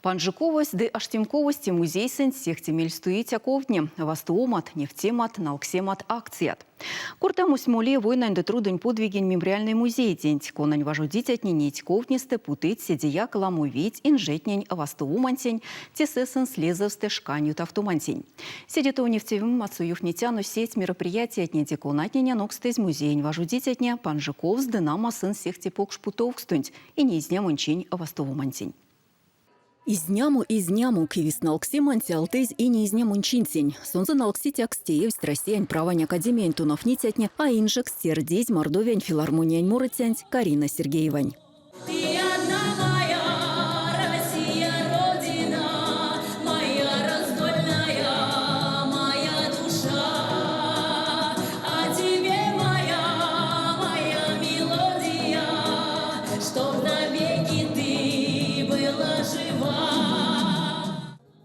Панжиковость да аштимковости музей сын сехтемель стуить аковдне, вастуомат, нефтемат, налксемат акцият. Куртамусь моле войнань да трудень подвигень мемориальный музей день, конань важудить отненить ковнисте путыть седия каламувить инжетнень вастуомантень, тесесын слезовсте шканют автомантень. Сидит у нефтевым мацуев нетяну сеть мероприятий отнети конатня нокстез музей важудить отне панжиковс да нама сын сехтепок шпутовкстунь и не изнямончень вастуомантень. Изняму кивис налксиманти алтез и не изнямунчинсень. Сонза налксити акстеевс Россиян правань академиян тунов нитятне, а инжек стердезь мордовян филармониян мурыцянь Карина Сергеевань.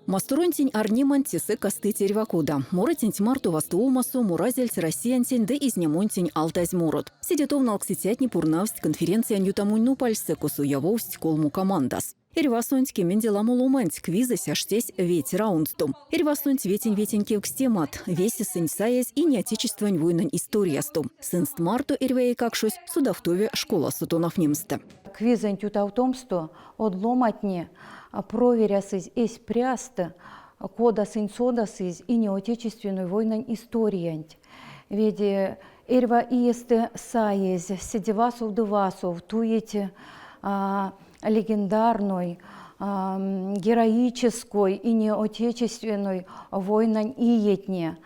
Мастуронтень арниман тесе косты тервакуда. Моратень марту вастуомасу, муразельц россиянтень да изнемонтень алтазь мурот. Сидетов налкситятни пурнавсть конференция нютамунну пальсе косу явость колму командас. Эрвасунть кеменделаму луманть квиза сяштесь веть раундстум. Эрвасунть ветень кевкстемат, веси сынь саясь и неотечествань войнань историястум. Сынст марту эрвей какшусь судавтове школа сутонов немста. Квизань тютавтомсто одломатне проверясыз эсь пряста, кода сын содасыз и неотечественную войнань историянть. Ведь эрва иесте саясь, седевасов девасов, туете легендарной, героической и неотечественной войнань иетне.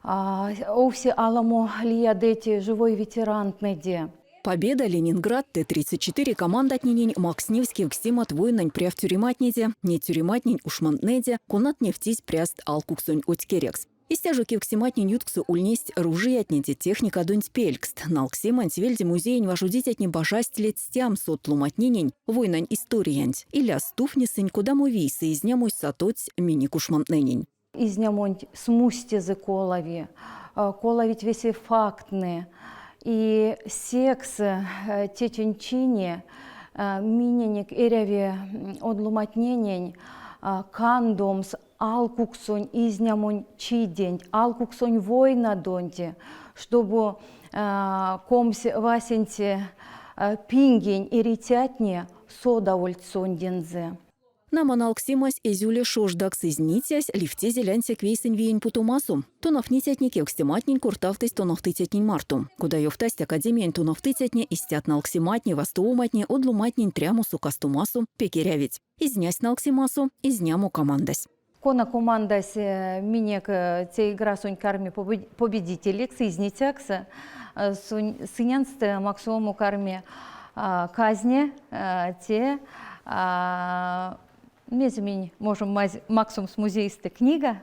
Овсе аламо лиядете живой ветерантнеде. Победа Ленинград Т-34 команда отненень Макс Невский кстемат войнань пряв тюрематнеде, не тюрематнень ушмантнеде, конат нефтись пряст алкуксонь отькерекс. Истяжуки кстематнень ютксу ульнесть ружи отнеде техника дунь пелькст, налксемань вельде музейнь важудить от небожастелец тям сотлуматненень войнань историянть, или стуфнесынь куда мувийсы из нямусь сатоць мини-кушмантненень. Из нямонь смустезы колови, коловить весе фактны, и секс теченчине миненик эреве одлуматненень кандомс алкуксонь изнямонь чидень, алкуксонь война донте, чтобы комс васенте пингень и ритятне содовольцон дензе. Наман алксимась эзюле шождакс изнитясь, лифте зелянся квейсень виень путумасу. Тонов нитятнике кстематнень куртавтесь тонов тытятнень марту. Куда ёвтасть академиян тонов тытятне истят налксиматне, вастуоматне, одлуматнень трямусу кастумасу, пекерявить. Изнясь налксимасу, изняму командась. Кона командась минек те игра сонь карми победителек, изнитякса, сынянсты максимуму карми казне, те мезмень можем максимум с музейста книга.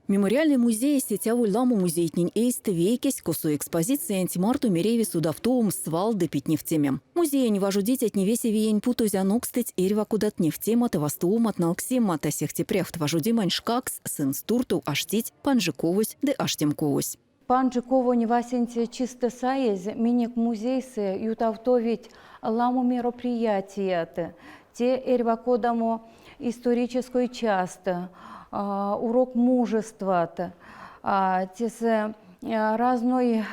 Мемориальный музей сетяву ламу музейтнень эйсты вейкесь косу экспозиции антимарту мереви судавтоум свал да питнефтемем. Музей важудить от невеси виень путузя нокстыть эрва кудат нефтема та вастуум от налксема та сехтепряфт важудимань шкакс сын стурту аштить панжиковусь да аштемковусь. Панжиково не васенте чисто саез, минек музейсы ютавтовить ламу мероприятия, те эрва кодаму исторической часто, урок мужества, те разной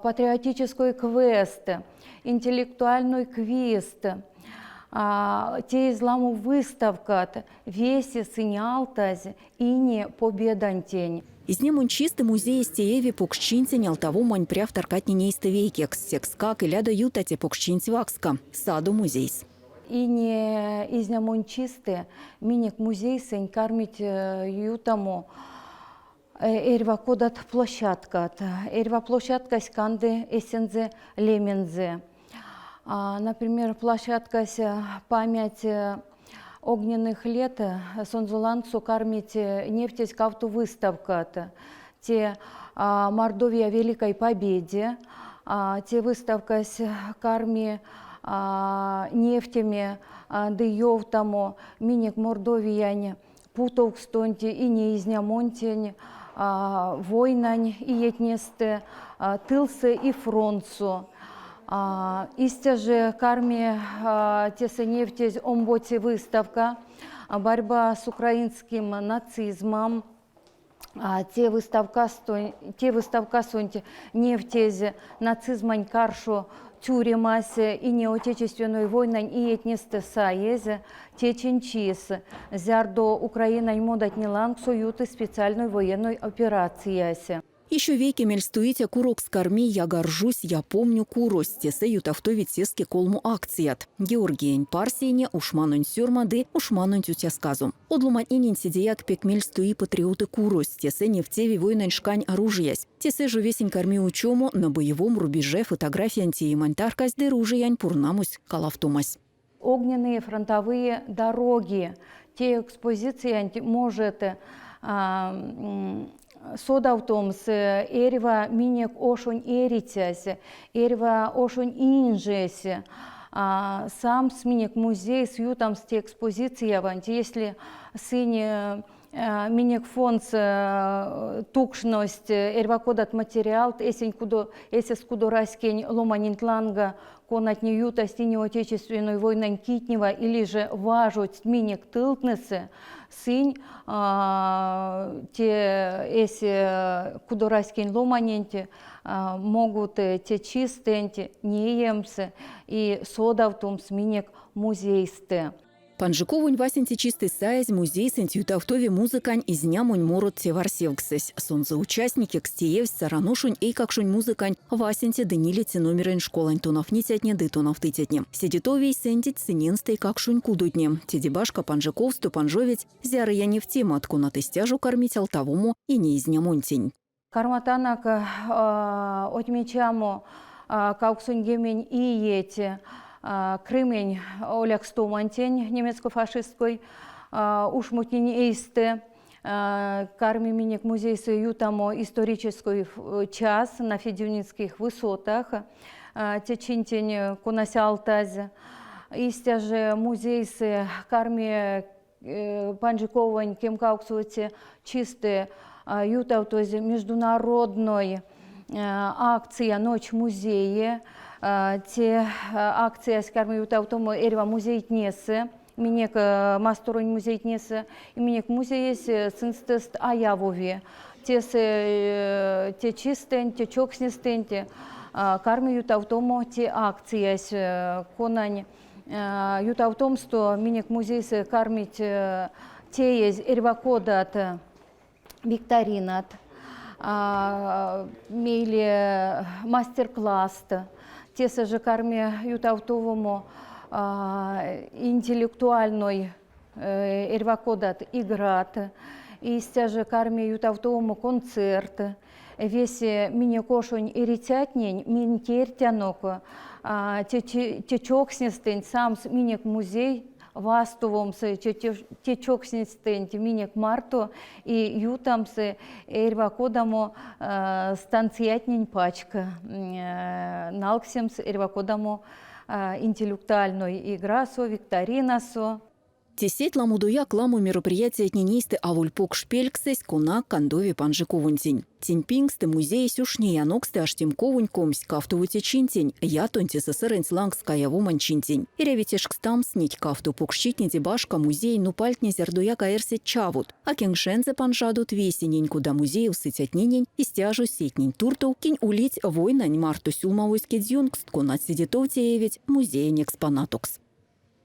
патриотической квест, интеллектуальный квест, те изламу выставка, веси сынялтаз и не победантень. Из нем чистый музей стееви покшчинтень алтаву мань пряв таркатни нейсты вейкекс, секскак и ляда ютате покшчинть вакска, саду музейс. И не из нем чистый, миник музей сень кармить ютаму эрва кодат площадка, эрва площадка сканды эсензе лемензе. Например, площадка память огненных лет, сонзуланцу кармить нефтесь кавту выставка, те Мордовия Великой Победе, те выставка с карми нефтями да йовтамо миник Мордовияне путовкстонти и не изнямонтень войнань и етнесте тылсы и фронтсу. Истя же карме тесе нефтесь омботи выставка, борьба с украинским нацизмом, те выставка сонти не в тезе нацизмань каршу тюремасе и не отечественной войной и этнисты саезе, те чинчис, зярдо Украина модать не ланг союты специальной военной операции. Еще веки мельстуите курок с корми, я горжусь, я помню курос, тесе ютавтовит сески колму акцият. Георгиень парсине, ушманунь сюрмады, ушманунь тютя сказу. Одлуманинин сидеяк пек мельстуи патриоты курос, тесе нефтеви войнань шкань оружиясь. Тесе же весень корми учему на боевом рубеже фотографии антиемантаркась де ружиянь пурнамусь калавтумась. Огненные фронтовые дороги, те экспозиции может содавтомс эрева минек ошонь эритясь, эрева ошонь инжесь. Сам сминек музей с ютам с те экспозиции аванти, если сыне минек фонд тукшность эрвакодат материал, эсес кудораскень ломанинтланга конат не юта стине отечественной войны китнева или же важуть минек тылтнесе, сынь те эси кудораскень ломаненте могут те чистенте неемсы и содавтум сминек музейсте. Панжиковунь васенти чистый саяз музей сентютавтови музыкань из нямунь морот те варсевксес. Сонза участники кстиев сараношунь и какшунь музыкань васенти денилити номерен школань тонов нитятне ды тонов тытятне. Седитовей сендить сыненстой какшунь кудутне. Тедибашка панжиков ступанжовить зяры я не в тему откуна тыстяжу кормить алтавому и не из нямунтень. Карматанак отмечамо кауксунь гемень и ети. Крымень Оляк Стомантень, немецко-фашистской, ушмутнень эйсте, карми минек музей ютамо исторический час на Федюнинских высотах, течинтень конасялтаз, истя же музей с карми панжиковань кемкауксуте чистые ютавтозе международной акция «Ночь музея», те акции скарми ютавтому эрева музей тнесе, минек масторунь музей тнесе, и минек музей синстест аявове. Те чистен, те чокснестен, те карми ютавтому те акции конань ютавтомство минек музей кармить те есть эрвакодат викторинат, мейле мастер-класс. Теса же карме ютавтовому интеллектуальной эрвакодат играт, истя же карме ютавтовому концерт, весе мине кошунь иритятнень, мин кертянок, течокснестень сам минек музей, вастовомсы, течокснестень минек марто и ютамсы эрвакодамо станциятнень пачка, налксемс эрвакодамо интеллектуальной играсо, викторинасо. Тесет ламудуя кламу мероприятия тнинисты авульпок шпельксес куна кандови панжиковунтень. Тинпингсты музей сюшней аноксты аштимковунь комсь кафтову течинтень, я тонти СССР лангская вуманчинтень. Ирявитешкстам снить кафту покщитни дебашка музей нупальтни зердуя каэрсет чавут, а кенгшензе панжадут весенень, куда музей усытятнинень и стяжу сетнень турту кинь улить войнань марту сюлмавойский дзюнгст кунат сидитов теевить музейн экспонатокс.